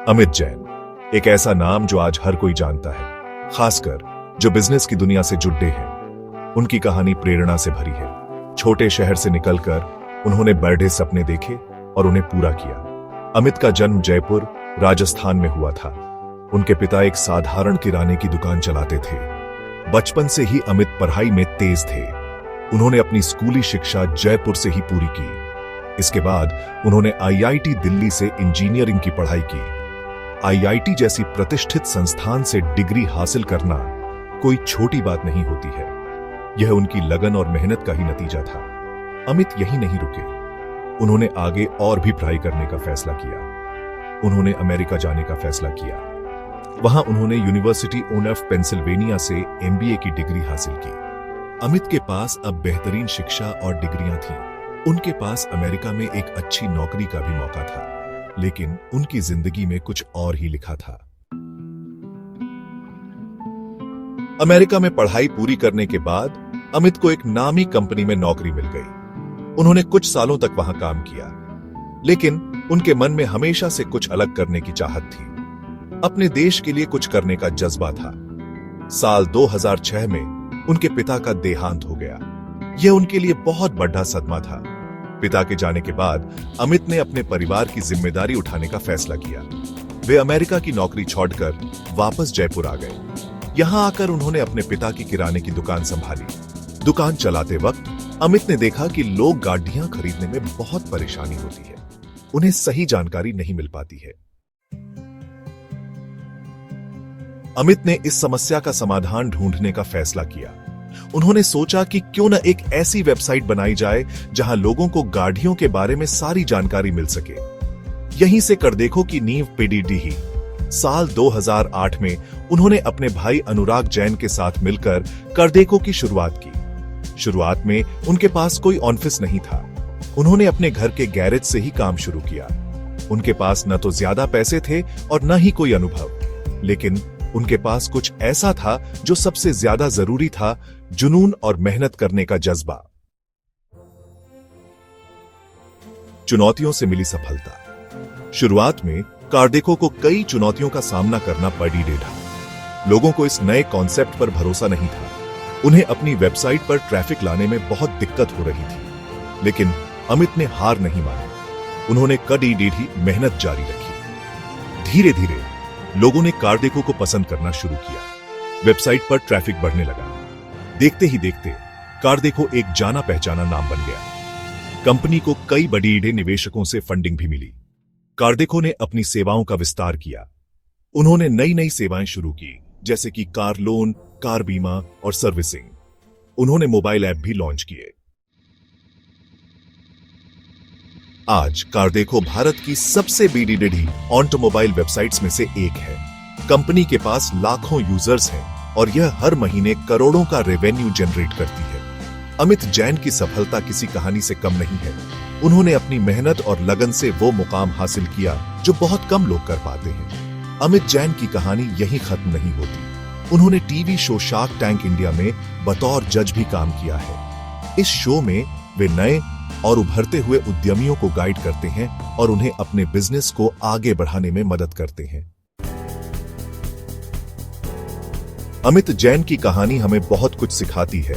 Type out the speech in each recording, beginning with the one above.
अमित जैन एक ऐसा नाम जो आज हर कोई जानता है, खासकर जो बिजनेस की दुनिया से जुड़े हैं। उनकी कहानी प्रेरणा से भरी है। छोटे शहर से निकलकर उन्होंने बड़े सपने देखे और उन्हें पूरा किया। अमित का जन्म जयपुर, राजस्थान में हुआ था। उनके पिता एक साधारण किराने की दुकान चलाते थे। बचपन से ही अमित पढ़ाई में तेज थे। उन्होंने अपनी स्कूली शिक्षा जयपुर से ही पूरी की। इसके बाद उन्होंने आईआईटी दिल्ली से इंजीनियरिंग की पढ़ाई की। आईआईटी जैसी प्रतिष्ठित संस्थान से डिग्री हासिल करना कोई छोटी बात नहीं होती है। यह उनकी लगन और मेहनत का ही नतीजा था। अमित यहीं नहीं रुके। उन्होंने आगे और भी पढ़ाई करने का फैसला किया। उन्होंने अमेरिका जाने का फैसला किया। वहां उन्होंने यूनिवर्सिटी ऑफ पेंसिल्वेनिया से एमबीए की डिग्री हासिल की। अमित के पास अब बेहतरीन शिक्षा और डिग्रियां थीं। उनके पास अमेरिका में एक अच्छी नौकरी का भी मौका था, लेकिन उनकी जिंदगी में कुछ और ही लिखा था। अमेरिका में पढ़ाई पूरी करने के बाद अमित को एक नामी कंपनी में नौकरी मिल गई। उन्होंने कुछ सालों तक वहां काम किया, लेकिन उनके मन में हमेशा से कुछ अलग करने की चाहत थी। अपने देश के लिए कुछ करने का जज्बा था। साल 2006 में उनके पिता का देहांत हो गया। यह उनके लिए बहुत बड़ा सदमा था। पिता के जाने के बाद अमित ने अपने परिवार की जिम्मेदारी उठाने का फैसला किया। वे अमेरिका की नौकरी छोड़कर वापस जयपुर आ गए। यहां आकर उन्होंने अपने पिता की किराने की दुकान संभाली। दुकान चलाते वक्त अमित ने देखा कि लोग गाड़ियां खरीदने में बहुत परेशानी होती है। उन्हें सही जानकारी नहीं मिल पाती है। अमित ने इस समस्या का समाधान ढूंढने का फैसला किया। उन्होंने सोचा कि क्यों न एक ऐसी वेबसाइट बनाई जाए जहां लोगों को गाड़ियों के बारे में सारी जानकारी मिल सके। यहीं से कर देखो की नींव पड़ी ही। साल 2008 में उन्होंने अपने भाई अनुराग जैन के साथ मिलकर कर देखो की शुरुआत की। शुरुआत में उनके पास कोई ऑफिस नहीं था। उन्होंने अपने घर के गैरेज से ही काम शुरू किया। उनके पास न तो ज्यादा पैसे थे और न ही कोई अनुभव, लेकिन उनके पास कुछ ऐसा था जो सबसे ज्यादा जरूरी था, जुनून और मेहनत करने का जज्बा। चुनौतियों से मिली सफलता। शुरुआत में कार्डेको को कई चुनौतियों का सामना करना पड़ी था। लोगों को इस नए कॉन्सेप्ट पर भरोसा नहीं था। उन्हें अपनी वेबसाइट पर ट्रैफिक लाने में बहुत दिक्कत हो रही थी, लेकिन अमित ने हार नहीं मानी। उन्होंने कड़ी मेहनत जारी रखी। धीरे धीरे लोगों ने कार्डेको को पसंद करना शुरू किया। वेबसाइट पर ट्रैफिक बढ़ने लगा। देखते ही देखते कार्डेको एक जाना पहचाना नाम बन गया। कंपनी को कई बड़ी निवेशकों से फंडिंग भी मिली। कार्डेको ने अपनी सेवाओं का विस्तार किया। उन्होंने नई नई सेवाएं शुरू की, जैसे कि कार लोन, कार बीमा और सर्विसिंग। उन्होंने मोबाइल ऐप भी लॉन्च किए। आज कार्डेको भारत की सबसे बड़ी ऑटोमोबाइल वेबसाइट्स में से एक है। कंपनी के पास लाखों यूजर्स हैं और यह हर महीने करोड़ों का रेवेन्यू जनरेट करती है। अमित जैन की सफलता किसी कहानी से कम नहीं है। उन्होंने अपनी मेहनत और लगन से वो मुकाम हासिल किया जो बहुत कम लोग कर पाते हैं। अमित जैन की कहानी यहीं खत्म नहीं होती। उन्होंने TV show shark tank India में बतौर जज भी काम किया है। इस शो में वे नए और उभरते हुए उद्यमियों को गाइड करते हैं और उन्हें अपने बिजनेस को आगे बढ़ाने में मदद करते हैं। अमित जैन की कहानी हमें बहुत कुछ सिखाती है।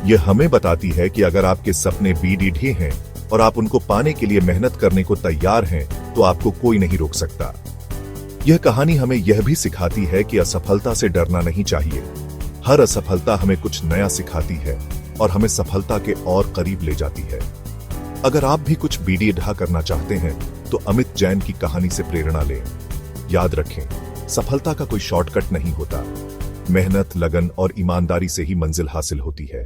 यह हमें बताती है कि अगर आपके सपने बीडीढे हैं और आप उनको पाने के लिए मेहनत करने को तैयार हैं, तो आपको कोई नहीं रोक सकता। यह कहानी हमें यह भी सिखाती है कि असफलता से डरना नहीं चाहिए। हर असफलता हमें कुछ नया सिखाती है और हमें सफलता के और करीब ले जाती है। अगर आप भी कुछ बीडीढा करना चाहते हैं, तो अमित जैन की कहानी से प्रेरणा लें। याद रखें, सफलता का कोई शॉर्टकट नहीं होता। मेहनत, लगन और ईमानदारी से ही मंजिल हासिल होती है।